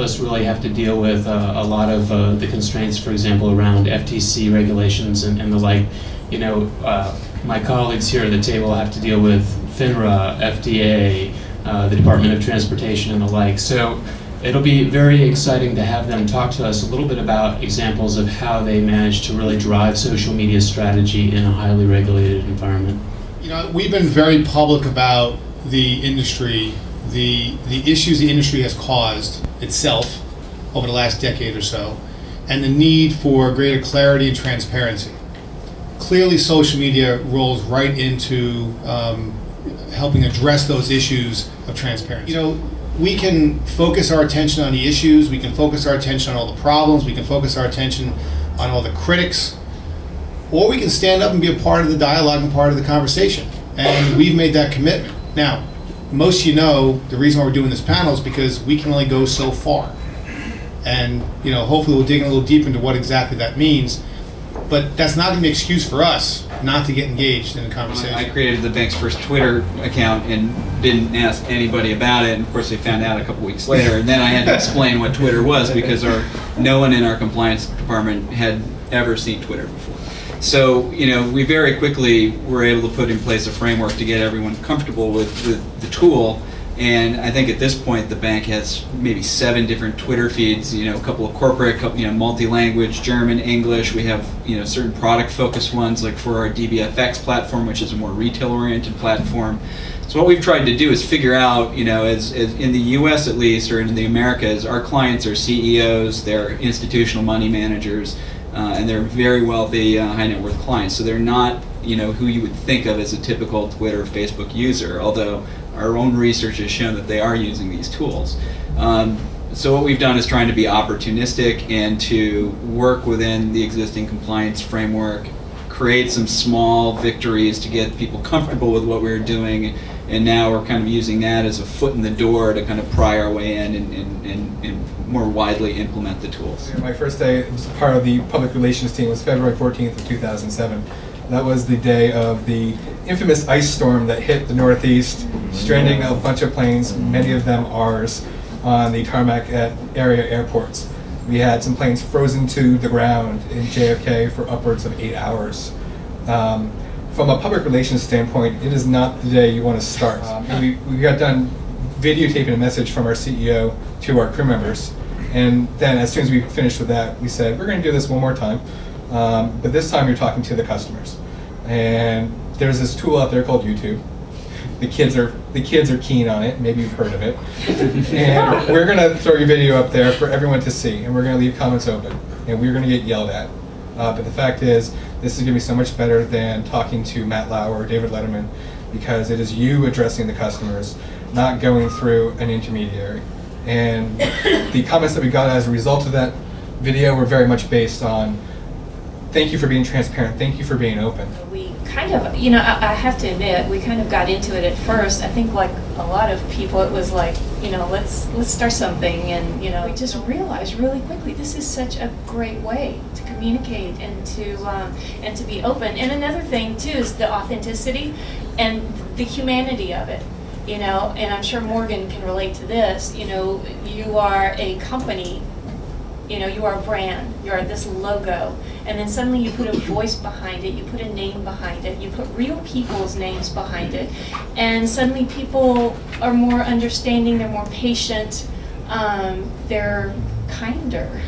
us really have to deal with a lot of the constraints, for example, around FTC regulations and the like. You know, my colleagues here at the table have to deal with FINRA, FDA, the Department of Transportation, and the like. So it'll be very exciting to have them talk to us a little bit about examples of how they manage to really drive social media strategy in a highly regulated environment. You know, we've been very public about the industry, the issues the industry has caused itself over the last decade or so, and the need for greater clarity and transparency. Clearly, social media rolls right into helping address those issues of transparency. You know, we can focus our attention on the issues, we can focus our attention on all the problems, we can focus our attention on all the critics, or we can stand up and be a part of the dialogue and part of the conversation. And we've made that commitment. Now, most of you know the reason why we're doing this panel is because we can only go so far. And, you know, hopefully we'll dig a little deeper into what exactly that means. But that's not going to be an excuse for us not to get engaged in the conversation. I created the bank's first Twitter account and didn't ask anybody about it. And of course, they found out a couple weeks later. And then I had to explain what Twitter was because no one in our compliance department had ever seen Twitter before. So, you know, we very quickly were able to put in place a framework to get everyone comfortable with the tool. And I think at this point the bank has maybe 7 different Twitter feeds, you know, a couple of corporate, you know, multi-language, German, English. We have, you know, certain product-focused ones like for our DBFX platform, which is a more retail-oriented platform. So what we've tried to do is figure out, you know, as in the US at least, or in the Americas, our clients are CEOs, they're institutional money managers, and they're very wealthy, high net worth clients. So they're not, you know, who you would think of as a typical Twitter or Facebook user, although our own research has shown that they are using these tools. So what we've done is trying to be opportunistic and to work within the existing compliance framework, create some small victories to get people comfortable with what we're doing, and now we're kind of using that as a foot in the door to kind of pry our way in and more widely implement the tools. My first day as part of the public relations team was February 14th of 2007. That was the day of the infamous ice storm that hit the Northeast, stranding a bunch of planes, many of them ours, on the tarmac at area airports. We had some planes frozen to the ground in JFK for upwards of 8 hours. From a public relations standpoint, it is not the day you want to start. We got done videotaping a message from our CEO to our crew members, and then as soon as we finished with that, we said, we're going to do this one more time. But this time you're talking to the customers. And there's this tool out there called YouTube. The kids are keen on it. Maybe you've heard of it. And we're going to throw your video up there for everyone to see. And we're going to leave comments open. And we're going to get yelled at. But the fact is, this is going to be so much better than talking to Matt Lauer or David Letterman, because it is you addressing the customers, not going through an intermediary. And the comments that we got as a result of that video were very much based on, thank you for being transparent, thank you for being open. We kind of, you know, I have to admit, we kind of got into it at first. I think like a lot of people, it was like, you know, let's start something, and, you know, we just realized really quickly this is such a great way to communicate and to be open. And another thing too is the authenticity and the humanity of it. You know, and I'm sure Morgan can relate to this. You know, you are a company, you know, you are a brand, you're this logo, and then suddenly you put a voice behind it, you put a name behind it, you put real people's names behind it, and suddenly people are more understanding, they're more patient, they're kinder.